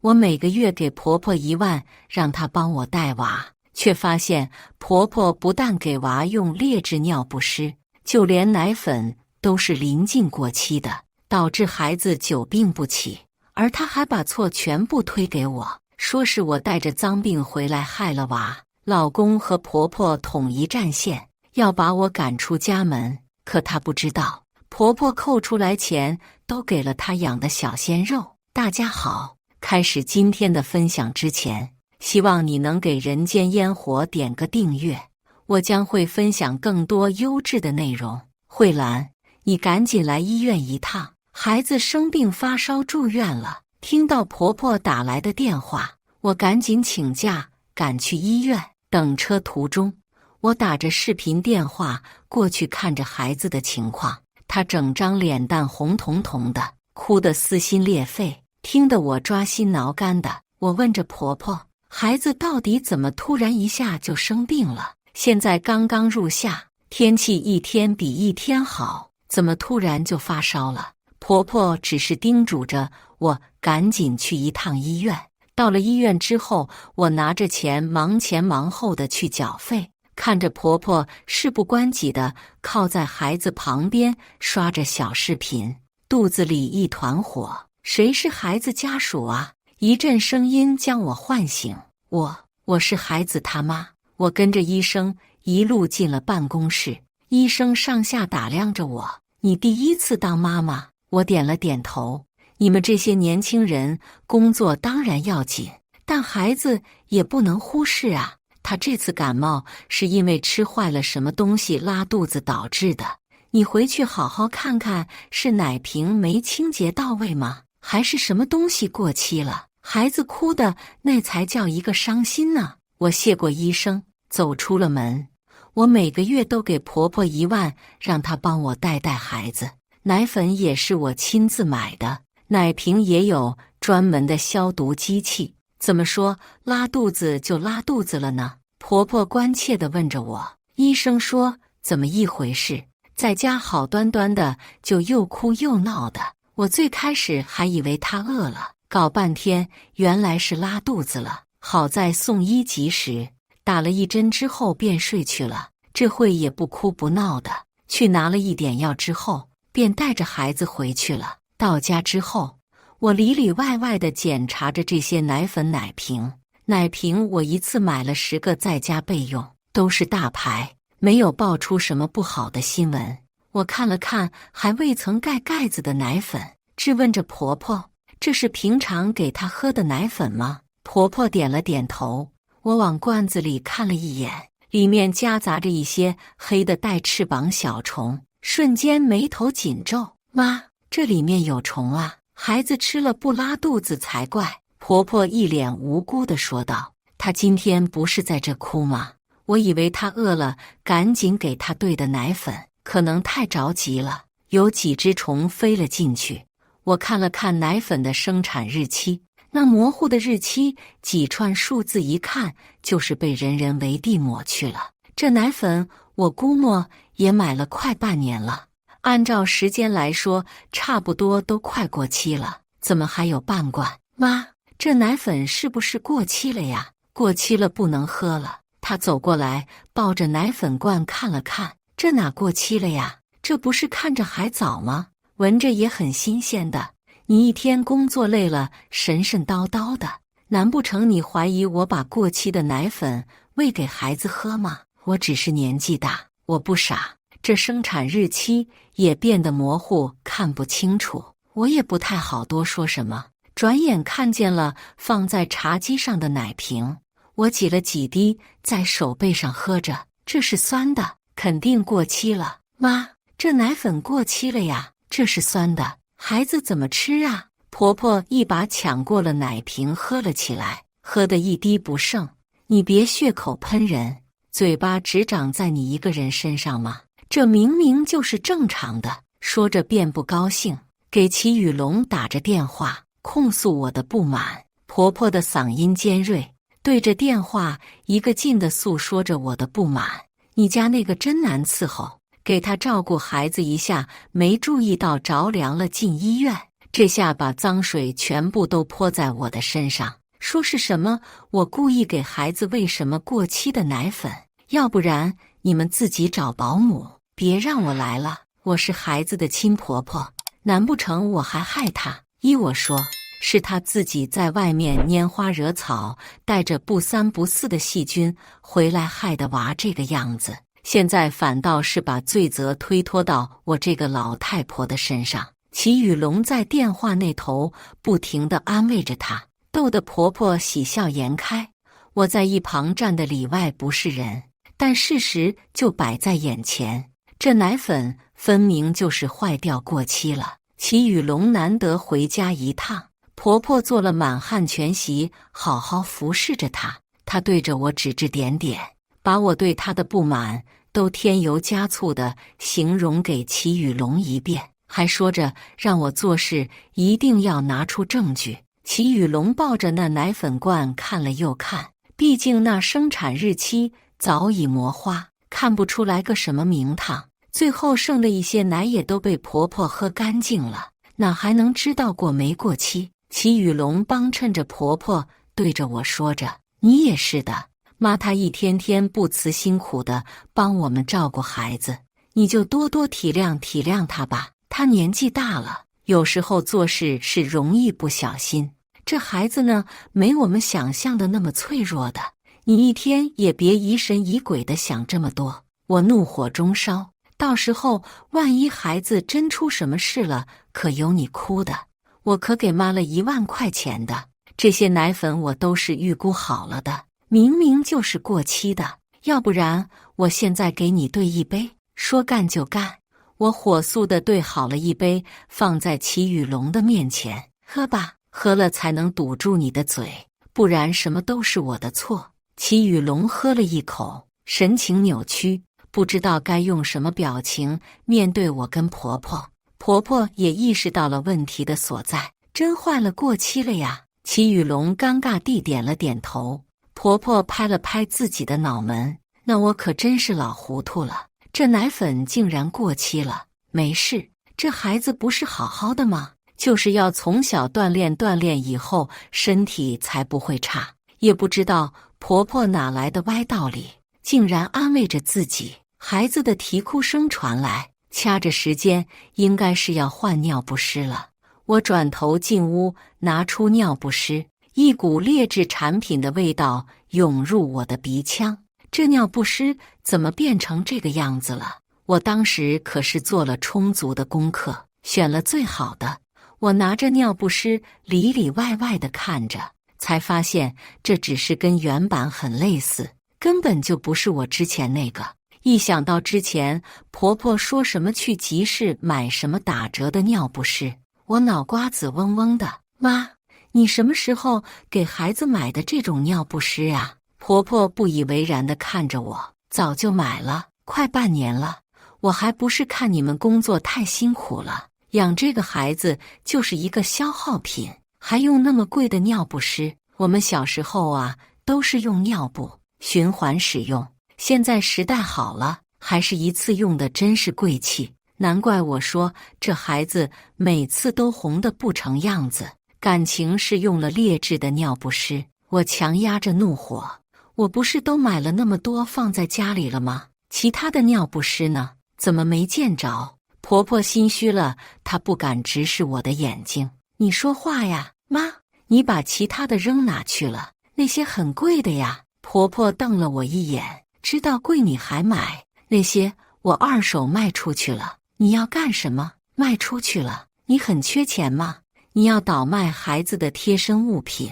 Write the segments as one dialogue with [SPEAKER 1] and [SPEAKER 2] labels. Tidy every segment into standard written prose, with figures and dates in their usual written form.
[SPEAKER 1] 我每个月给婆婆1万，让她帮我带娃，却发现婆婆不但给娃用劣质尿不湿，就连奶粉都是临近过期的，导致孩子久病不起。而她还把错全部推给我，说是我带着脏病回来害了娃。老公和婆婆统一战线，要把我赶出家门。可她不知道，婆婆扣出来钱都给了她养的小鲜肉。大家好，开始今天的分享之前，希望你能给人间烟火点个订阅，我将会分享更多优质的内容。慧兰，你赶紧来医院一趟，孩子生病发烧住院了。听到婆婆打来的电话，我赶紧请假赶去医院。等车途中，我打着视频电话过去看着孩子的情况，他整张脸蛋红彤彤的，哭得撕心裂肺，听得我抓心挠肝的。我问着婆婆，孩子到底怎么突然一下就生病了？现在刚刚入夏，天气一天比一天好，怎么突然就发烧了？婆婆只是叮嘱着我赶紧去一趟医院。到了医院之后，我拿着钱忙前忙后的去缴费，看着婆婆事不关己的靠在孩子旁边刷着小视频，肚子里一团火。谁是孩子家属啊？一阵声音将我唤醒。我是孩子他妈。我跟着医生一路进了办公室，医生上下打量着我。你第一次当妈妈？我点了点头。你们这些年轻人工作当然要紧，但孩子也不能忽视啊。他这次感冒是因为吃坏了什么东西拉肚子导致的，你回去好好看看，是奶瓶没清洁到位吗？还是什么东西过期了？孩子哭的那才叫一个伤心呢。我谢过医生，走出了门。我每个月都给婆婆1万，让她帮我带孩子。奶粉也是我亲自买的，奶瓶也有专门的消毒机器。怎么说拉肚子就拉肚子了呢？婆婆关切地问着我。医生说怎么一回事？在家好端端的就又哭又闹的。我最开始还以为她饿了，搞半天原来是拉肚子了。好在送医及时，打了1针之后便睡去了。这会也不哭不闹的，去拿了1点药之后，便带着孩子回去了。到家之后，我里里外外地检查着这些奶粉奶瓶。奶瓶我一次买了10个在家备用，都是大牌，没有爆出什么不好的新闻。我看了看还未曾盖盖子的奶粉，质问着婆婆，这是平常给她喝的奶粉吗？婆婆点了点头。我往罐子里看了一眼，里面夹杂着一些黑的带翅膀小虫，瞬间眉头紧皱。妈，这里面有虫啊，孩子吃了不拉肚子才怪。婆婆一脸无辜地说道。她今天不是在这哭吗？我以为她饿了，赶紧给她兑的奶粉，可能太着急了，有几只虫飞了进去。我看了看奶粉的生产日期，那模糊的日期几串数字一看就是被人为地抹去了。这奶粉我估摸也买了快半年了，按照时间来说差不多都快过期了，怎么还有半罐？妈，这奶粉是不是过期了呀？过期了不能喝了。她走过来抱着奶粉罐看了看，这哪过期了呀？这不是看着还早吗？闻着也很新鲜的。你一天工作累了，神神叨叨的，难不成你怀疑我把过期的奶粉喂给孩子喝吗？我只是年纪大，我不傻，这生产日期也变得模糊，看不清楚，我也不太好多说什么。转眼看见了放在茶几上的奶瓶，我挤了几滴在手背上喝着，这是酸的，肯定过期了。妈，这奶粉过期了呀，这是酸的，孩子怎么吃啊？婆婆一把抢过了奶瓶喝了起来，喝得一滴不剩。你别血口喷人，嘴巴只长在你一个人身上吗？这明明就是正常的。说着便不高兴，给齐雨龙打着电话控诉我的不满。婆婆的嗓音尖锐，对着电话一个劲地诉说着我的不满。你家那个真难伺候，给他照顾孩子一下没注意到着凉了进医院，这下把脏水全部都泼在我的身上，说是什么我故意给孩子喂什么过期的奶粉，要不然你们自己找保姆，别让我来了。我是孩子的亲婆婆，难不成我还害他？依我说，是他自己在外面拈花惹草，带着不三不四的细菌回来，害得娃这个样子。现在反倒是把罪责推脱到我这个老太婆的身上。齐雨龙在电话那头不停地安慰着她，逗得婆婆喜笑颜开。我在一旁站得里外不是人，但事实就摆在眼前，这奶粉分明就是坏掉过期了。齐雨龙难得回家一趟，婆婆做了满汉全席，好好服侍着她。她对着我指指点点，把我对她的不满都添油加醋地形容给齐雨龙一遍，还说着让我做事一定要拿出证据。齐雨龙抱着那奶粉罐看了又看，毕竟那生产日期早已磨花，看不出来个什么名堂。最后剩的一些奶也都被婆婆喝干净了，哪还能知道过没过期？齐雨龙帮衬着婆婆，对着我说着：“你也是的，妈她一天天不辞辛苦的帮我们照顾孩子，你就多多体谅体谅她吧。她年纪大了，有时候做事是容易不小心。这孩子呢，没我们想象的那么脆弱的。你一天也别疑神疑鬼的想这么多。”我怒火中烧，到时候万一孩子真出什么事了，可有你哭的。我可给妈了1万块钱的，这些奶粉我都是预估好了的，明明就是过期的，要不然我现在给你兑一杯。说干就干，我火速地兑好了一杯，放在齐雨龙的面前，喝吧，喝了才能堵住你的嘴，不然什么都是我的错。齐雨龙喝了一口，神情扭曲，不知道该用什么表情面对我跟婆婆。婆婆也意识到了问题的所在，真坏了，过期了呀。齐雨龙尴尬地点了点头，婆婆拍了拍自己的脑门，那我可真是老糊涂了，这奶粉竟然过期了。没事，这孩子不是好好的吗？就是要从小锻炼锻炼，以后身体才不会差。也不知道婆婆哪来的歪道理，竟然安慰着自己。孩子的啼哭声传来，掐着时间，应该是要换尿不湿了。我转头进屋，拿出尿不湿，一股劣质产品的味道涌入我的鼻腔。这尿不湿怎么变成这个样子了？我当时可是做了充足的功课，选了最好的。我拿着尿不湿里里外外的看着，才发现这只是跟原版很类似，根本就不是我之前那个。一想到之前婆婆说什么去集市买什么打折的尿不湿，我脑瓜子嗡嗡的。妈，你什么时候给孩子买的这种尿不湿啊？婆婆不以为然地看着我，早就买了，快半年了。我还不是看你们工作太辛苦了，养这个孩子就是一个消耗品，还用那么贵的尿不湿。我们小时候啊，都是用尿布循环使用，现在时代好了，还是一次用的，真是贵气。难怪我说这孩子每次都红得不成样子，感情是用了劣质的尿不湿。我强压着怒火，我不是都买了那么多放在家里了吗？其他的尿不湿呢？怎么没见着？婆婆心虚了，她不敢直视我的眼睛。你说话呀，妈，你把其他的扔哪去了？那些很贵的呀。婆婆瞪了我一眼，知道贵你还买？那些我二手卖出去了。你要干什么？卖出去了？你很缺钱吗？你要倒卖孩子的贴身物品？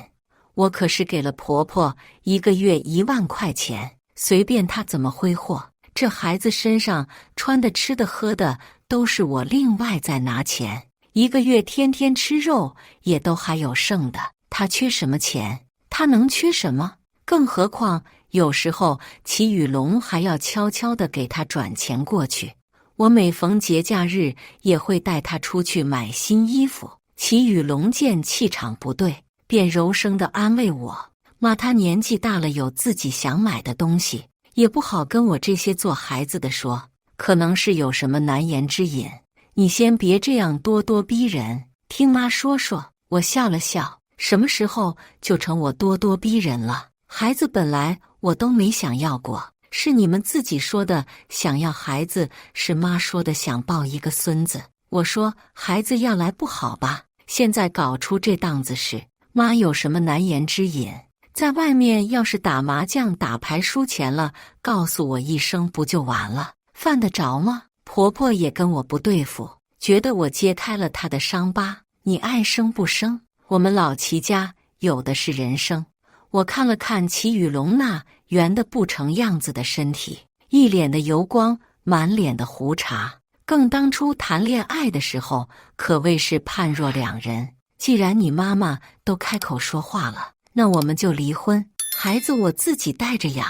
[SPEAKER 1] 我可是给了婆婆1个月1万块钱，随便她怎么挥霍。这孩子身上穿的、吃的、喝的都是我另外再拿钱，1个月天天吃肉也都还有剩的。她缺什么钱？她能缺什么？更何况有时候齐雨龙还要悄悄地给她转钱过去。我每逢节假日也会带她出去买新衣服。齐雨龙见气场不对，便柔声地安慰我：妈，她年纪大了，有自己想买的东西，也不好跟我这些做孩子的说，可能是有什么难言之隐。你先别这样咄咄逼人，听妈说说。我笑了笑，什么时候就成我咄咄逼人了？孩子本来我都没想要过，是你们自己说的想要孩子，是妈说的想抱一个孙子。我说孩子要来不好吧，现在搞出这档子事，妈有什么难言之隐？在外面要是打麻将打牌输钱了，告诉我一声不就完了？犯得着吗？婆婆也跟我不对付，觉得我揭开了她的伤疤。你爱生不生，我们老齐家有的是人生。我看了看齐雨龙那圆得不成样子的身体，一脸的油光，满脸的胡茬，更当初谈恋爱的时候可谓是判若两人。既然你妈妈都开口说话了，那我们就离婚，孩子我自己带着养，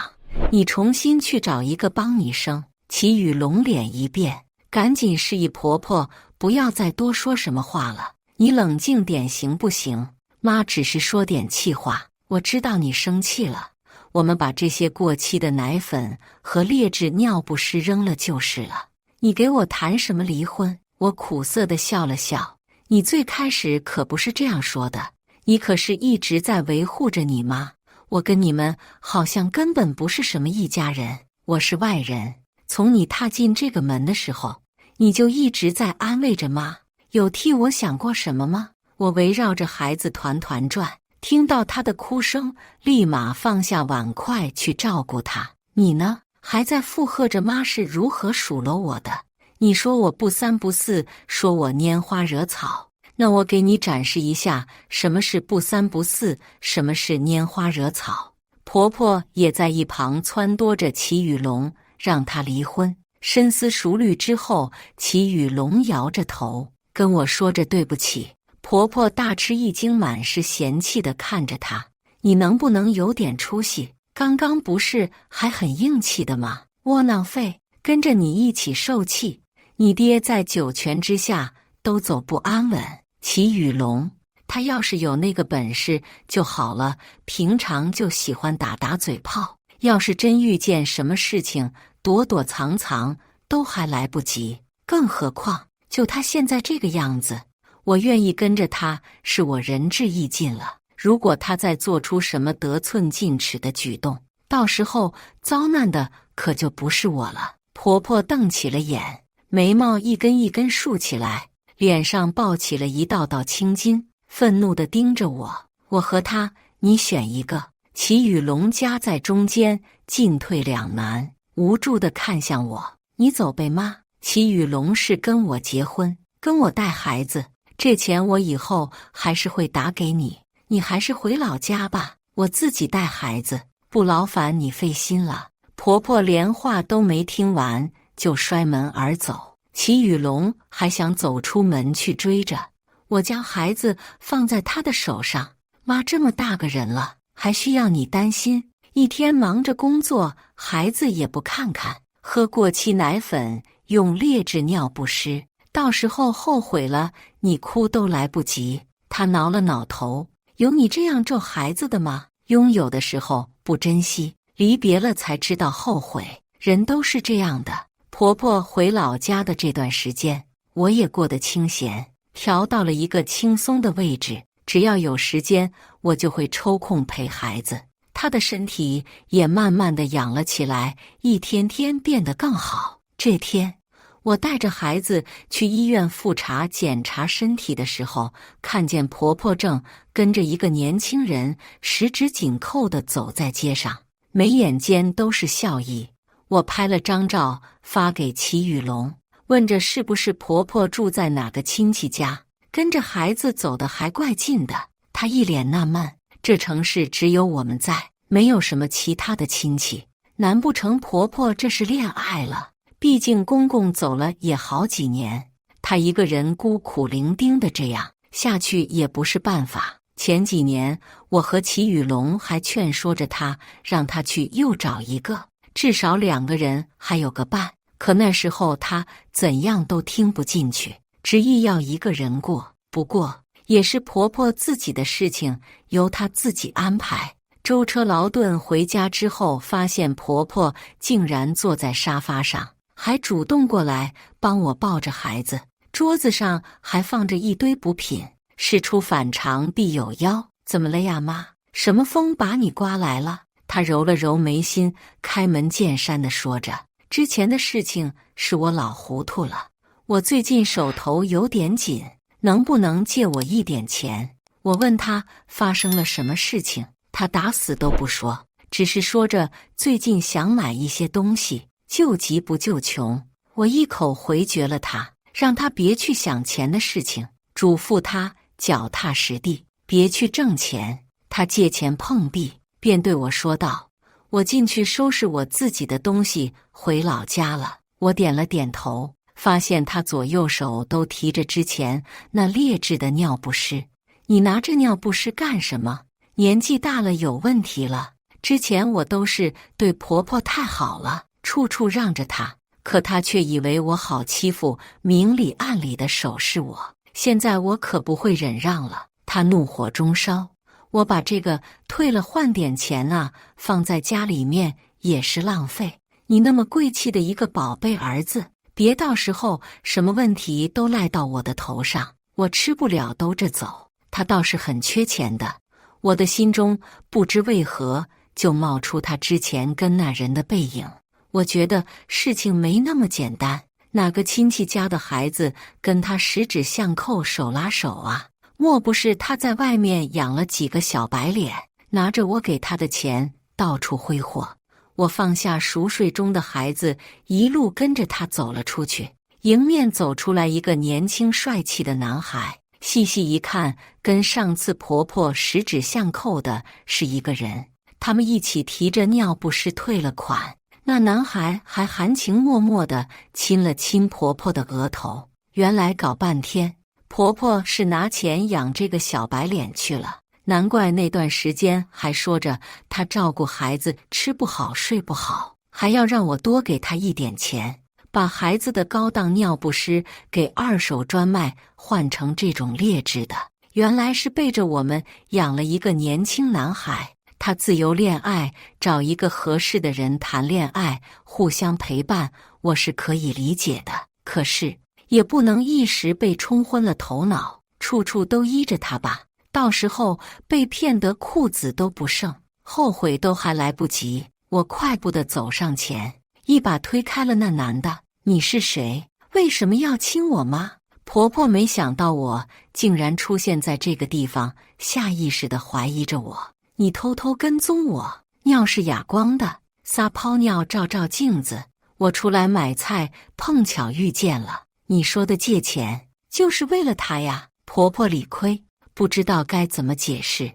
[SPEAKER 1] 你重新去找一个帮你生。齐雨龙脸一变，赶紧示意婆婆不要再多说什么话了，你冷静点行不行？妈只是说点气话，我知道你生气了，我们把这些过期的奶粉和劣质尿不湿扔了就是了。你给我谈什么离婚？我苦涩地笑了笑，你最开始可不是这样说的，你可是一直在维护着你妈，我跟你们好像根本不是什么一家人，我是外人。从你踏进这个门的时候，你就一直在安慰着妈，有替我想过什么吗？我围绕着孩子团团转，听到他的哭声，立马放下碗筷去照顾他。你呢？还在附和着妈是如何数落我的。你说我不三不四，说我拈花惹草，那我给你展示一下什么是不三不四，什么是拈花惹草。婆婆也在一旁撺掇着齐雨龙，让他离婚。深思熟虑之后，齐雨龙摇着头跟我说着对不起。婆婆大吃一惊，满是嫌弃地看着他，你能不能有点出息？刚刚不是还很硬气的吗？窝囊废，跟着你一起受气，你爹在九泉之下都走不安稳。齐雨龙，他要是有那个本事就好了，平常就喜欢打打嘴炮，要是真遇见什么事情，躲躲藏藏都还来不及，更何况就他现在这个样子，我愿意跟着他，是我仁至义尽了。如果他再做出什么得寸进尺的举动，到时候遭难的可就不是我了。婆婆瞪起了眼，眉毛一根一根竖起来，脸上爆起了一道道青筋，愤怒地盯着我。我和他，你选一个。齐雨龙夹在中间，进退两难，无助地看向我。你走呗妈。齐雨龙是跟我结婚，跟我带孩子，这钱我以后还是会打给你，你还是回老家吧，我自己带孩子，不劳烦你费心了。婆婆连话都没听完就摔门而走。齐雨龙还想走出门去追着我，将孩子放在他的手上。妈这么大个人了，还需要你担心？一天忙着工作，孩子也不看看，喝过期奶粉，用劣质尿不湿，到时候后悔了，你哭都来不及。他挠了挠头，有你这样咒孩子的吗？拥有的时候不珍惜，离别了才知道后悔，人都是这样的。婆婆回老家的这段时间，我也过得清闲，调到了一个轻松的位置，只要有时间，我就会抽空陪孩子。她的身体也慢慢的养了起来，一天天变得更好。这天，我带着孩子去医院复查检查身体的时候，看见婆婆正跟着一个年轻人十指紧扣地走在街上，眉眼间都是笑意。我拍了张照发给齐雨龙，问着是不是婆婆住在哪个亲戚家，跟着孩子走得还怪近的。他一脸纳闷，这城市只有我们在，没有什么其他的亲戚，难不成婆婆这是恋爱了？毕竟公公走了也好几年，她一个人孤苦伶仃的这样下去也不是办法。前几年我和齐雨龙还劝说着她，让她去又找一个，至少2个人还有个伴，可那时候她怎样都听不进去，执意要一个人过。不过也是婆婆自己的事情，由她自己安排。舟车劳顿回家之后，发现婆婆竟然坐在沙发上，还主动过来帮我抱着孩子。桌子上还放着一堆补品。事出反常必有妖，怎么了呀，妈？什么风把你刮来了？他揉了揉眉心，开门见山地说着：之前的事情是我老糊涂了，我最近手头有点紧，能不能借我一点钱？我问他发生了什么事情，他打死都不说，只是说着最近想买一些东西，救急不救穷。我一口回绝了他，让他别去想钱的事情，嘱咐他脚踏实地，别去挣钱。他借钱碰壁，便对我说道：我进去收拾我自己的东西，回老家了。我点了点头，发现他左右手都提着之前那劣质的尿不湿。你拿着尿不湿干什么？年纪大了有问题了。之前我都是对婆婆太好了，处处让着她，可她却以为我好欺负，明里暗里的手势我。现在我可不会忍让了。她怒火中烧，我把这个退了换点钱啊，放在家里面也是浪费。你那么贵气的一个宝贝儿子，别到时候什么问题都赖到我的头上，我吃不了兜着走。他倒是很缺钱的，我的心中不知为何就冒出他之前跟那人的背影。我觉得事情没那么简单，哪个亲戚家的孩子跟他十指相扣手拉手啊？莫不是他在外面养了几个小白脸，拿着我给他的钱到处挥霍？我放下熟睡中的孩子，一路跟着他走了出去。迎面走出来一个年轻帅气的男孩，细细一看，跟上次婆婆十指相扣的是一个人。他们一起提着尿不湿退了款，那男孩还含情脉脉地亲了亲婆婆的额头。原来搞半天，婆婆是拿钱养这个小白脸去了，难怪那段时间还说着她照顾孩子吃不好睡不好，还要让我多给她一点钱，把孩子的高档尿不湿给二手专卖换成这种劣质的。原来是背着我们养了一个年轻男孩，他自由恋爱，找一个合适的人谈恋爱，互相陪伴，我是可以理解的。可是也不能一时被冲昏了头脑，处处都依着他吧，到时候被骗得裤子都不剩，后悔都还来不及。我快步地走上前，一把推开了那男的。你是谁？为什么要亲我妈？婆婆没想到我竟然出现在这个地方，下意识地怀疑着我。你偷偷跟踪我，尿是哑光的，撒泡尿照照镜子。我出来买菜，碰巧遇见了。你说的借钱，就是为了他呀。婆婆理亏，不知道该怎么解释。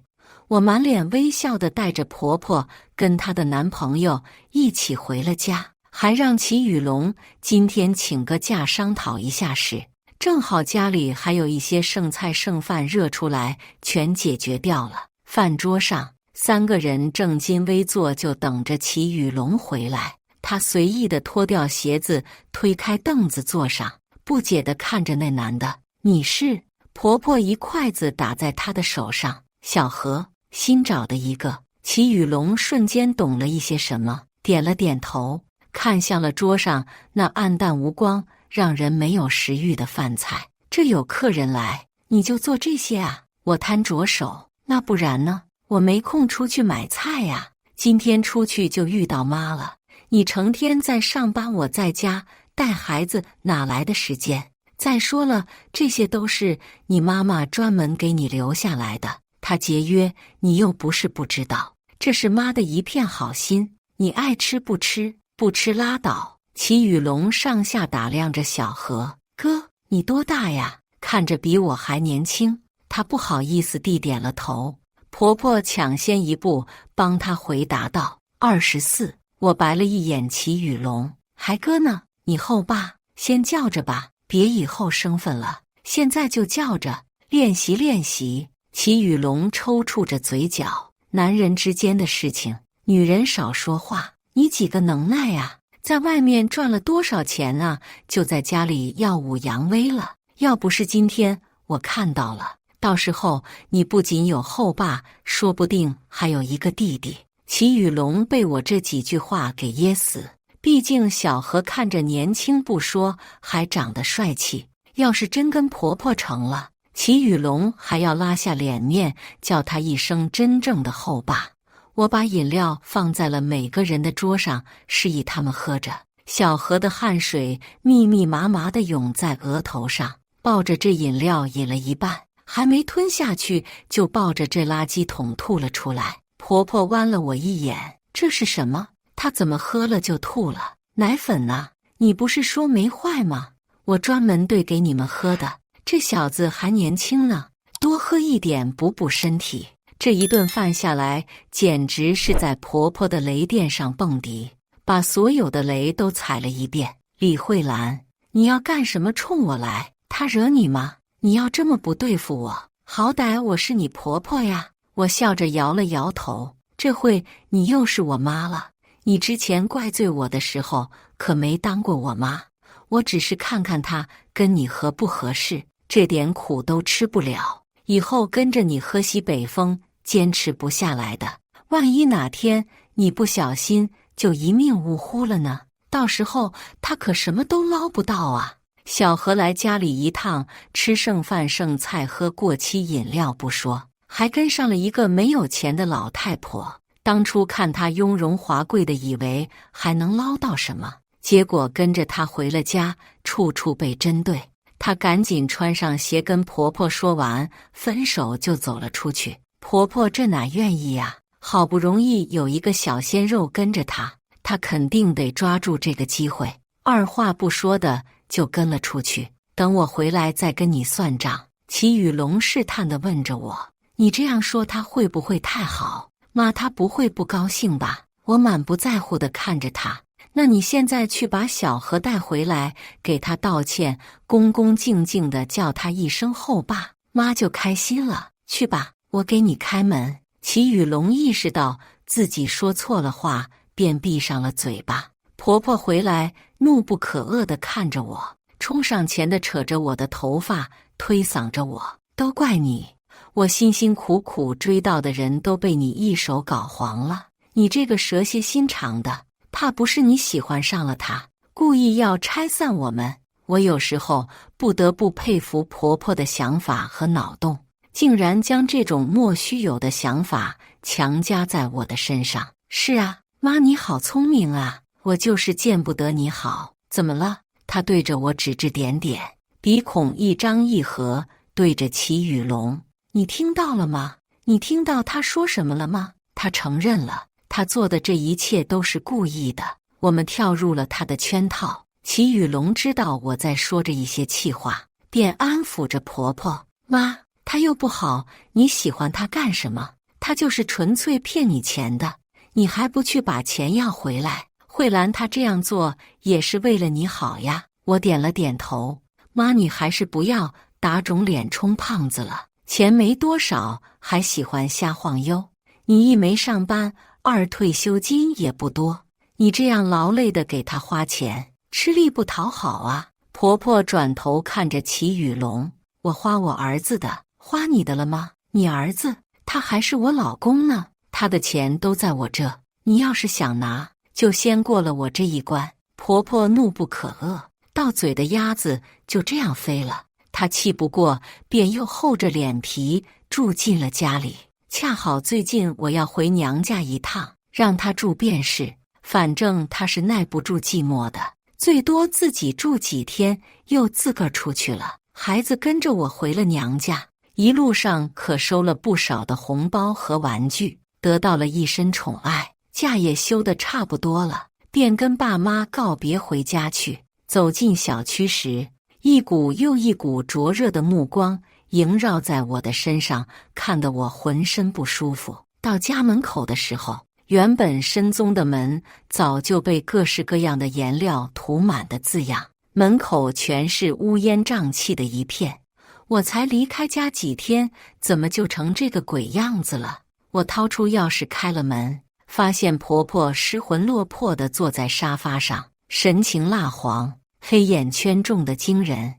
[SPEAKER 1] 我满脸微笑地带着婆婆跟她的男朋友一起回了家，还让齐雨龙今天请个假商讨一下事。正好家里还有一些剩菜剩饭热出来，全解决掉了。饭桌上三个人正襟危坐，就等着齐雨龙回来。他随意地脱掉鞋子，推开凳子坐上，不解地看着那男的。你是？婆婆一筷子打在他的手上。小何，新找的一个。齐雨龙瞬间懂了一些什么，点了点头，看向了桌上那暗淡无光，让人没有食欲的饭菜。这有客人来，你就做这些啊？我摊着手。那不然呢？我没空出去买菜呀，今天出去就遇到妈了。你成天在上班，我在家带孩子，哪来的时间？再说了，这些都是你妈妈专门给你留下来的，她节约，你又不是不知道，这是妈的一片好心，你爱吃不吃，不吃拉倒。齐雨龙上下打量着小何，哥，你多大呀？看着比我还年轻。他不好意思地点了头。婆婆抢先一步帮他回答道：24。我白了一眼齐雨龙，还哥呢？你后爸，先叫着吧，别以后生分了，现在就叫着，练习练习。齐雨龙抽搐着嘴角，男人之间的事情，女人少说话。你几个能耐呀？在外面赚了多少钱啊？就在家里耀武扬威了。要不是今天我看到了，到时候你不仅有后爸，说不定还有一个弟弟。齐雨龙被我这几句话给噎死。毕竟小何看着年轻不说，还长得帅气，要是真跟婆婆成了，齐雨龙还要拉下脸面叫她一声真正的后爸。我把饮料放在了每个人的桌上，示意他们喝着。小何的汗水密密麻麻地涌在额头上，抱着这饮料饮了一半，还没吞下去就抱着这垃圾桶吐了出来。婆婆剜了我一眼，这是什么？她怎么喝了就吐了？奶粉呢？你不是说没坏吗？我专门兑给你们喝的。这小子还年轻呢，多喝一点补补身体。这一顿饭下来，简直是在婆婆的雷电上蹦迪，把所有的雷都踩了一遍。李慧兰，你要干什么冲我来？他惹你吗？你要这么不对付我？好歹我是你婆婆呀。我笑着摇了摇头，这回你又是我妈了。你之前怪罪我的时候，可没当过我妈，我只是看看她跟你合不合适，这点苦都吃不了，以后跟着你喝西北风坚持不下来的。万一哪天你不小心就一命呜呼了呢？到时候他可什么都捞不到啊！小何来家里一趟，吃剩饭剩菜，喝过期饮料不说，还跟上了一个没有钱的老太婆。当初看他雍容华贵的，以为还能捞到什么，结果跟着他回了家，处处被针对。她赶紧穿上鞋，跟婆婆说完分手就走了出去。婆婆这哪愿意呀？好不容易有一个小鲜肉跟着她，她肯定得抓住这个机会，二话不说的就跟了出去。等我回来再跟你算账。齐雨龙试探地问着我，你这样说他会不会太好？妈，他不会不高兴吧？我满不在乎地看着他。那你现在去把小何带回来，给他道歉，恭恭敬敬地叫他一声后爸，妈就开心了。去吧，我给你开门。齐雨龙意识到自己说错了话，便闭上了嘴巴。婆婆回来，怒不可遏地看着我，冲上前的扯着我的头发，推搡着我，都怪你，我辛辛苦苦追到的人都被你一手搞黄了。你这个蛇蝎心肠的，怕不是你喜欢上了他，故意要拆散我们。我有时候不得不佩服婆婆的想法和脑洞，竟然将这种莫须有的想法强加在我的身上。是啊，妈，你好聪明啊，我就是见不得你好。怎么了？她对着我指指点点，鼻孔一张一合，对着齐雨龙。你听到了吗？你听到他说什么了吗？他承认了，他做的这一切都是故意的，我们跳入了他的圈套。齐雨龙知道我在说着一些气话，便安抚着婆婆，妈，他又不好，你喜欢他干什么？他就是纯粹骗你钱的，你还不去把钱要回来？慧兰她这样做也是为了你好呀。我点了点头，妈，你还是不要打肿脸充胖子了，钱没多少，还喜欢瞎晃悠。你一没上班，二退休金也不多，你这样劳累的给他花钱，吃力不讨好啊。婆婆转头看着齐雨龙，我花我儿子的，花你的了吗？你儿子他还是我老公呢，他的钱都在我这，你要是想拿，就先过了我这一关。婆婆怒不可遏，到嘴的鸭子就这样飞了。她气不过，便又厚着脸皮住进了家里。恰好最近我要回娘家一趟，让她住便是，反正她是耐不住寂寞的，最多自己住几天，又自个儿出去了。孩子跟着我回了娘家，一路上可收了不少的红包和玩具，得到了一身宠爱，假也休得差不多了，便跟爸妈告别回家去。走进小区时，一股又一股灼热的目光萦绕在我的身上，看得我浑身不舒服。到家门口的时候，原本深棕的门早就被各式各样的颜料涂满的字样，门口全是乌烟瘴气的一片。我才离开家几天，怎么就成这个鬼样子了？我掏出钥匙开了门，发现婆婆失魂落魄地坐在沙发上，神情蜡黄，黑眼圈重得惊人。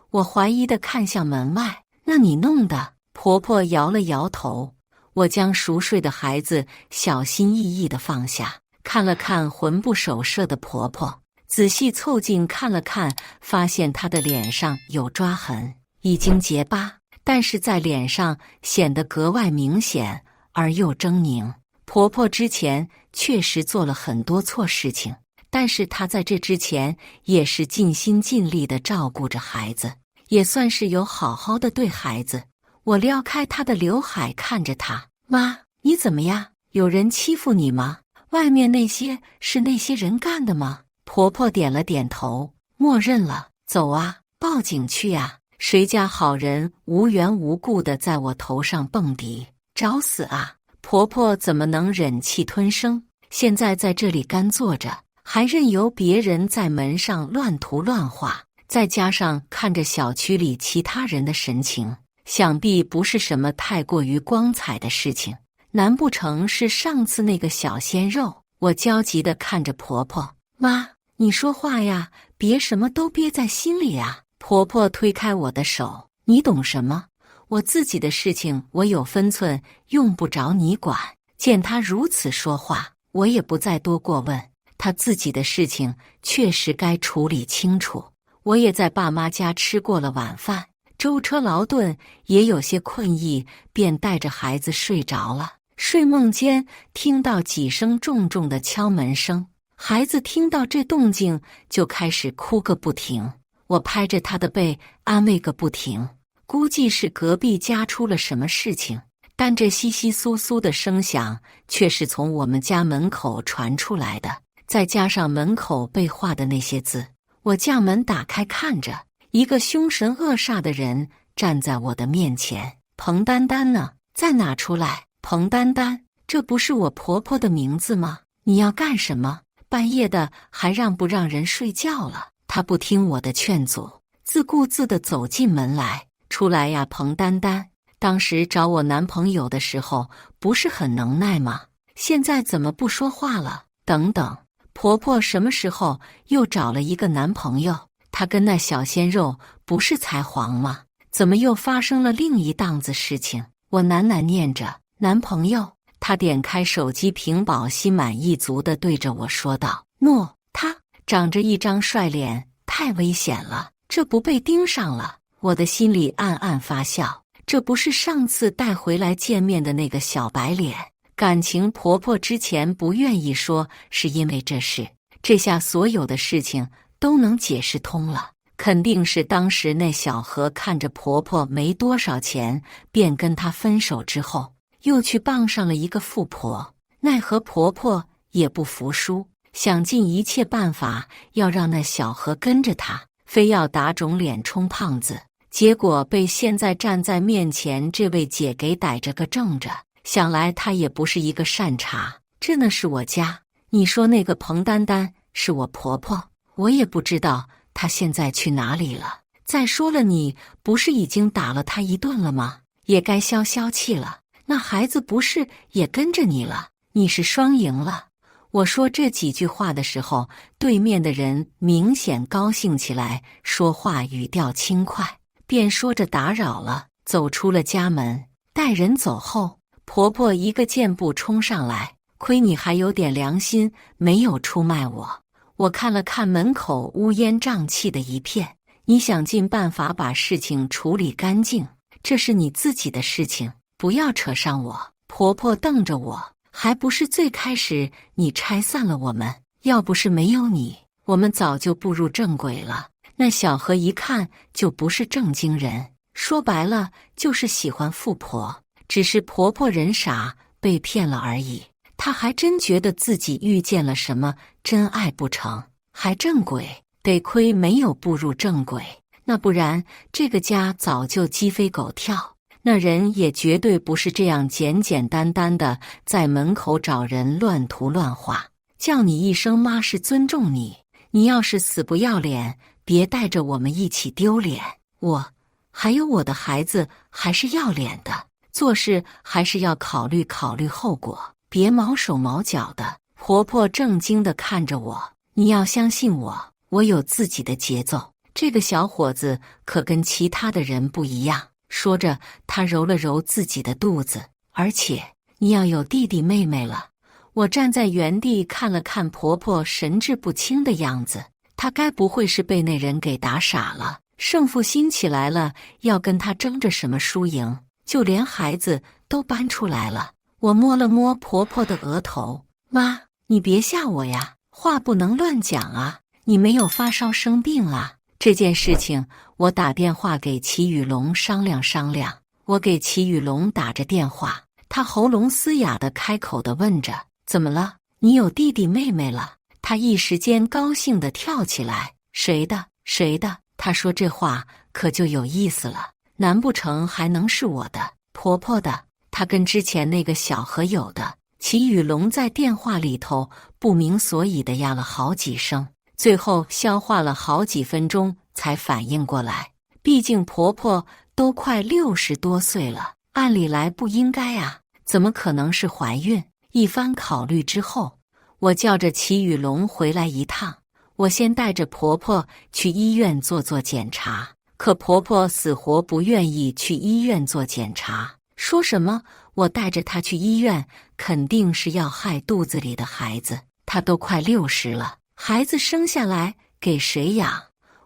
[SPEAKER 1] 我怀疑地看向门外，那你弄的？婆婆摇了摇头。我将熟睡的孩子小心翼翼地放下，看了看魂不守舍的婆婆，仔细凑近看了看，发现她的脸上有抓痕，已经结疤，但是在脸上显得格外明显而又狰狞。婆婆之前确实做了很多错事情，但是她在这之前也是尽心尽力地照顾着孩子，也算是有好好的对孩子。我撩开她的刘海看着她，妈，你怎么样？有人欺负你吗？外面那些是那些人干的吗？婆婆点了点头，默认了。走啊，报警去啊！谁家好人无缘无故的在我头上蹦迪，找死啊！婆婆怎么能忍气吞声？现在在这里干坐着，还任由别人在门上乱涂乱画，再加上看着小区里其他人的神情，想必不是什么太过于光彩的事情。难不成是上次那个小鲜肉？我焦急地看着婆婆，妈，你说话呀，别什么都憋在心里啊！婆婆推开我的手，你懂什么？我自己的事情我有分寸，用不着你管。见她如此说话，我也不再多过问，她自己的事情确实该处理清楚。我也在爸妈家吃过了晚饭，舟车劳顿，也有些困意，便带着孩子睡着了。睡梦间听到几声重重的敲门声，孩子听到这动静就开始哭个不停，我拍着他的背安慰个不停。估计是隔壁家出了什么事情，但这窸窸窣窣的声响却是从我们家门口传出来的，再加上门口被画的那些字，我将门打开看着，一个凶神恶煞的人站在我的面前。彭丹丹呢？再拿出来！彭丹丹，这不是我婆婆的名字吗？你要干什么？半夜的还让不让人睡觉了？她不听我的劝阻，自顾自地走进门来。出来呀，彭丹丹，当时找我男朋友的时候不是很能耐吗？现在怎么不说话了？等等，婆婆什么时候又找了一个男朋友？她跟那小鲜肉不是才黄吗？怎么又发生了另一档子事情？我喃喃念着男朋友，她点开手机屏保，心满意足地对着我说道：诺，他长着一张帅脸，太危险了，这不被盯上了。我的心里暗暗发笑，这不是上次带回来见面的那个小白脸？感情婆婆之前不愿意说，是因为这事，这下所有的事情都能解释通了。肯定是当时那小何看着婆婆没多少钱，便跟她分手之后，又去傍上了一个富婆。奈何婆婆也不服输，想尽一切办法要让那小何跟着她，非要打肿脸充胖子。结果被现在站在面前这位姐给逮着个正着。想来她也不是一个善茬。这呢是我家，你说那个彭丹丹是我婆婆，我也不知道她现在去哪里了。再说了，你不是已经打了她一顿了吗？也该消消气了。那孩子不是也跟着你了？你是双赢了。我说这几句话的时候，对面的人明显高兴起来，说话语调轻快，便说着打扰了，走出了家门。待人走后，婆婆一个箭步冲上来，亏你还有点良心，没有出卖我。我看了看门口乌烟瘴气的一片，你想尽办法把事情处理干净，这是你自己的事情，不要扯上我。婆婆瞪着我，还不是最开始你拆散了我们，要不是没有你，我们早就步入正轨了。那小何一看就不是正经人，说白了就是喜欢富婆，只是婆婆人傻，被骗了而已。她还真觉得自己遇见了什么真爱不成，还正轨，得亏没有步入正轨，那不然这个家早就鸡飞狗跳。那人也绝对不是这样简简单单的在门口找人乱涂乱画。叫你一声妈是尊重你，你要是死不要脸，别带着我们一起丢脸。我还有我的孩子还是要脸的，做事还是要考虑考虑后果，别毛手毛脚的。婆婆正经地看着我，你要相信我，我有自己的节奏。这个小伙子可跟其他的人不一样。说着，他揉了揉自己的肚子，而且你要有弟弟妹妹了。我站在原地看了看婆婆神志不清的样子，他该不会是被那人给打傻了，胜负心起来了，要跟他争着什么输赢，就连孩子都搬出来了。我摸了摸婆婆的额头，妈，你别吓我呀，话不能乱讲啊，你没有发烧生病啊？这件事情我打电话给齐雨龙商量商量。我给齐雨龙打着电话，他喉咙嘶哑的开口的问着，怎么了？你有弟弟妹妹了？他一时间高兴地跳起来，谁的？谁的？他说这话可就有意思了，难不成还能是我的？婆婆的？他跟之前那个小何有的？齐雨龙在电话里头不明所以的呀了好几声，最后消化了好几分钟才反应过来，毕竟婆婆都快60多岁了，按理来不应该啊，怎么可能是怀孕？一番考虑之后，我叫着齐雨龙回来一趟，我先带着婆婆去医院做检查，可婆婆死活不愿意去医院做检查，说什么我带着她去医院肯定是要害肚子里的孩子，她都快60了，孩子生下来给谁养？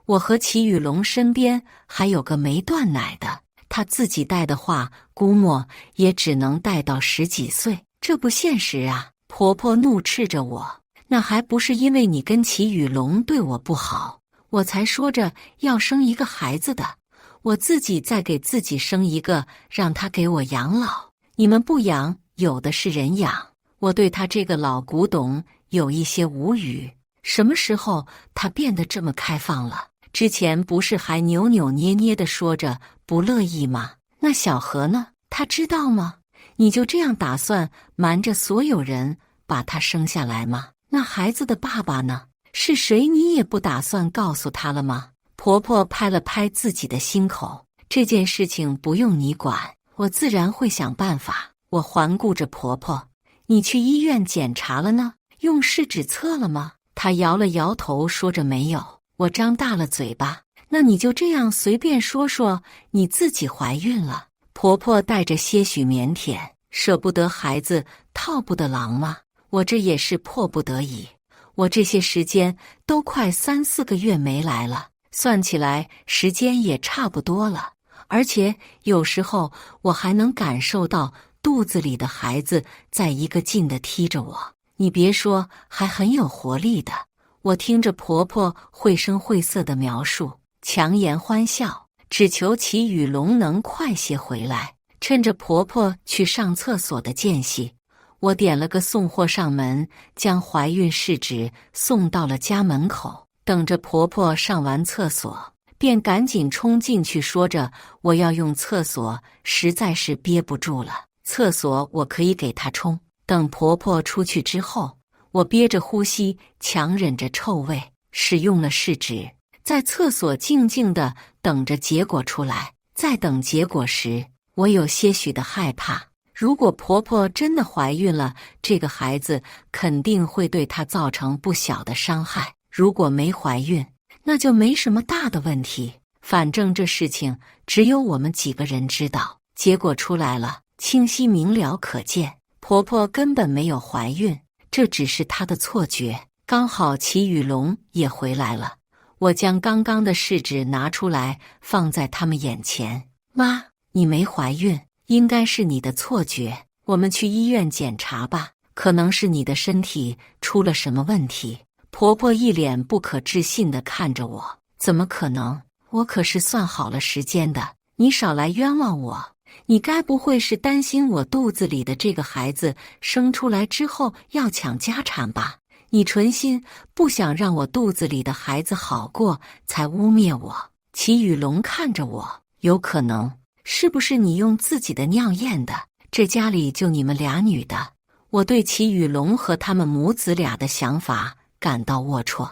[SPEAKER 1] 我和齐雨龙身边还有个没断奶的，他自己带的话，估摸也只能带到10几岁，这不现实啊！婆婆怒斥着我，那还不是因为你跟齐雨龙对我不好，我才说着要生一个孩子的，我自己再给自己生一个，让他给我养老。你们不养，有的是人养。我对他这个老古董有一些无语，什么时候他变得这么开放了？之前不是还扭扭捏捏地说着不乐意吗？那小何呢？他知道吗？你就这样打算瞒着所有人把他生下来吗？那孩子的爸爸呢？是谁？你也不打算告诉他了吗？婆婆拍了拍自己的心口，这件事情不用你管，我自然会想办法。我环顾着婆婆，你去医院检查了呢？用试纸测了吗？她摇了摇头，说着没有。我张大了嘴巴，那你就这样随便说说你自己怀孕了？婆婆带着些许腼腆，舍不得孩子套不得狼吗？我这也是迫不得已，我这些时间都快3、4个月没来了，算起来时间也差不多了，而且有时候我还能感受到肚子里的孩子在一个劲地踢着我，你别说，还很有活力的。我听着婆婆绘声绘色的描述，强颜欢笑，只求齐雨龙能快些回来。趁着婆婆去上厕所的间隙，我点了个送货上门，将怀孕试纸送到了家门口。等着婆婆上完厕所，便赶紧冲进去，说着我要用厕所，实在是憋不住了。厕所我可以给她冲。等婆婆出去之后，我憋着呼吸，强忍着臭味，使用了试纸，在厕所静静地等着结果出来。在等结果时，我有些许的害怕，如果婆婆真的怀孕了，这个孩子肯定会对她造成不小的伤害。如果没怀孕，那就没什么大的问题，反正这事情只有我们几个人知道。结果出来了，清晰明了可见，婆婆根本没有怀孕，这只是她的错觉。刚好齐雨龙也回来了，我将刚刚的试纸拿出来放在他们眼前。妈，你没怀孕，应该是你的错觉，我们去医院检查吧，可能是你的身体出了什么问题。婆婆一脸不可置信地看着我，怎么可能？我可是算好了时间的，你少来冤枉我。你该不会是担心我肚子里的这个孩子生出来之后要抢家产吧？你存心不想让我肚子里的孩子好过，才污蔑我。齐雨龙看着我，有可能，是不是你用自己的尿验的？这家里就你们俩女的。我对齐雨龙和他们母子俩的想法感到龌龊，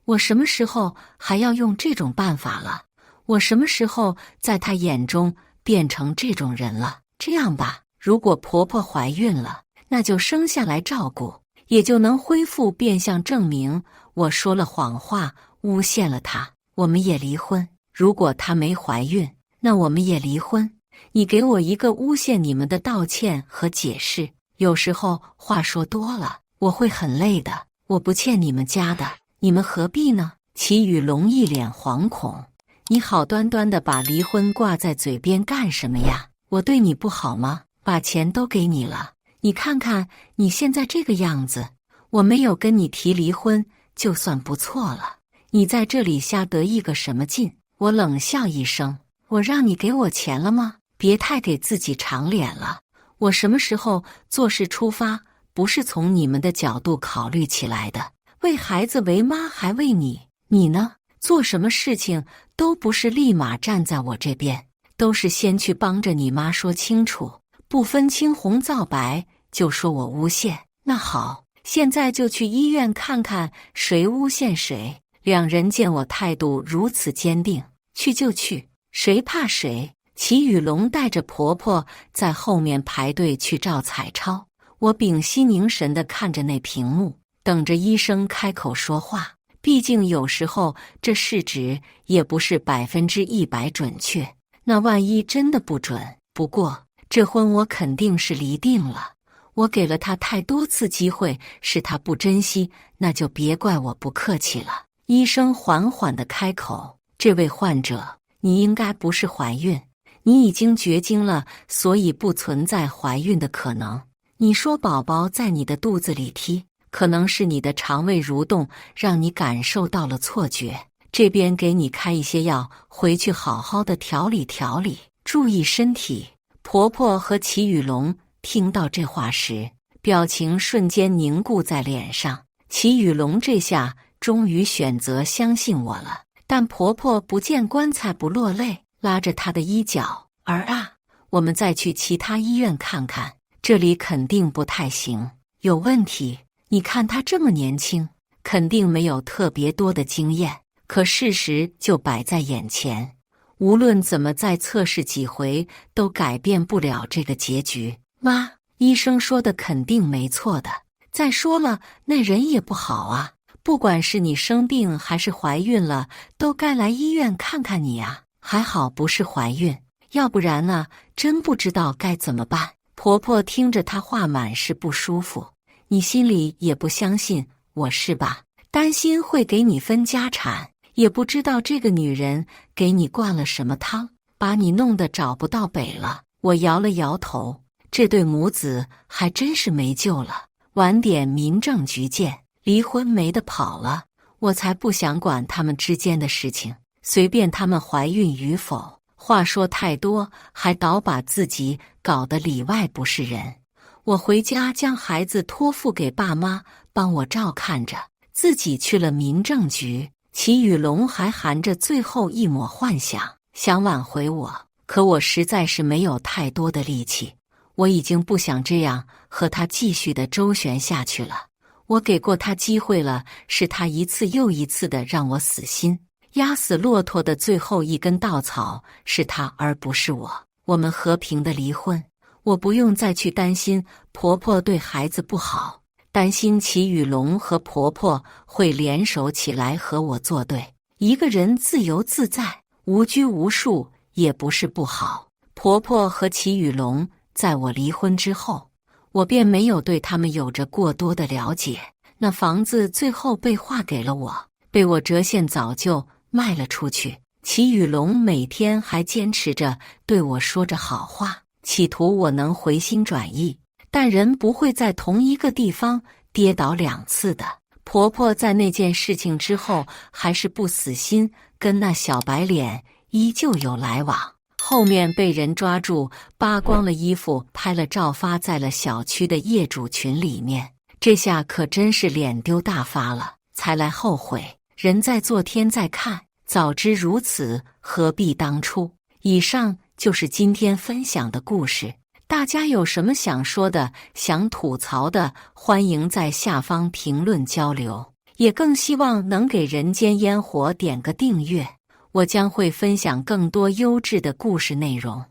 [SPEAKER 1] 我什么时候还要用这种办法了？我什么时候在他眼中变成这种人了？这样吧，如果婆婆怀孕了，那就生下来照顾，也就能恢复变相证明我说了谎话，诬陷了她，我们也离婚。如果她没怀孕，那我们也离婚。你给我一个诬陷你们的道歉和解释，有时候话说多了，我会很累的。我不欠你们家的，你们何必呢？齐雨龙一脸惶恐：“你好端端的把离婚挂在嘴边干什么呀？我对你不好吗？把钱都给你了，你看看你现在这个样子，我没有跟你提离婚就算不错了，你在这里瞎得意个什么劲？”我冷笑一声：“我让你给我钱了吗？别太给自己长脸了。我什么时候做事出发不是从你们的角度考虑起来的？为孩子为妈还为你，你呢？做什么事情都不是立马站在我这边，都是先去帮着你妈说清楚，不分青红皂白就说我诬陷。那好，现在就去医院看看谁诬陷谁。”两人见我态度如此坚定，去就去，谁怕谁？齐雨龙带着婆婆在后面排队去照彩超，我屏息凝神地看着那屏幕，等着医生开口说话。毕竟有时候这试纸也不是100%准确，那万一真的不准？不过这婚我肯定是离定了，我给了他太多次机会，是他不珍惜，那就别怪我不客气了。医生缓缓地开口：“这位患者，你应该不是怀孕，你已经绝经了，所以不存在怀孕的可能。你说宝宝在你的肚子里踢，可能是你的肠胃蠕动让你感受到了错觉。这边给你开一些药，回去好好的调理调理，注意身体。”婆婆和齐雨龙听到这话时，表情瞬间凝固在脸上。齐雨龙这下终于选择相信我了，但婆婆不见棺材不落泪，拉着她的衣角：“儿啊，我们再去其他医院看看，这里肯定不太行，有问题。你看她这么年轻，肯定没有特别多的经验，可事实就摆在眼前，无论怎么再测试几回，都改变不了这个结局。妈，医生说的肯定没错的，再说了，那人也不好啊。不管是你生病还是怀孕了，都该来医院看看你啊！还好不是怀孕，要不然呢，真不知道该怎么办。”婆婆听着她话满是不舒服：“你心里也不相信我是吧？担心会给你分家产，也不知道这个女人给你灌了什么汤，把你弄得找不到北了。”我摇了摇头，这对母子还真是没救了。晚点民政局见。离婚没得跑了，我才不想管他们之间的事情，随便他们怀孕与否。话说太多，还倒把自己搞得里外不是人。我回家将孩子托付给爸妈帮我照看着，自己去了民政局。齐雨龙还含着最后一抹幻想，想挽回我，可我实在是没有太多的力气。我已经不想这样和他继续的周旋下去了。我给过他机会了，是他一次又一次的让我死心。压死骆驼的最后一根稻草是他，而不是我。我们和平的离婚，我不用再去担心婆婆对孩子不好，担心齐雨龙和婆婆会联手起来和我作对。一个人自由自在，无拘无束也不是不好。婆婆和齐雨龙在我离婚之后，我便没有对他们有着过多的了解。那房子最后被划给了我，被我折现早就卖了出去。齐雨龙每天还坚持着对我说着好话，企图我能回心转意。但人不会在同一个地方跌倒2次的。婆婆在那件事情之后还是不死心，跟那小白脸依旧有来往。后面被人抓住，扒光了衣服，拍了照发在了小区的业主群里面。这下可真是脸丢大发了，才来后悔。人在做天在看，早知如此，何必当初。以上就是今天分享的故事，大家有什么想说的、想吐槽的，欢迎在下方评论交流。也更希望能给人间烟火点个订阅。我将会分享更多优质的故事内容。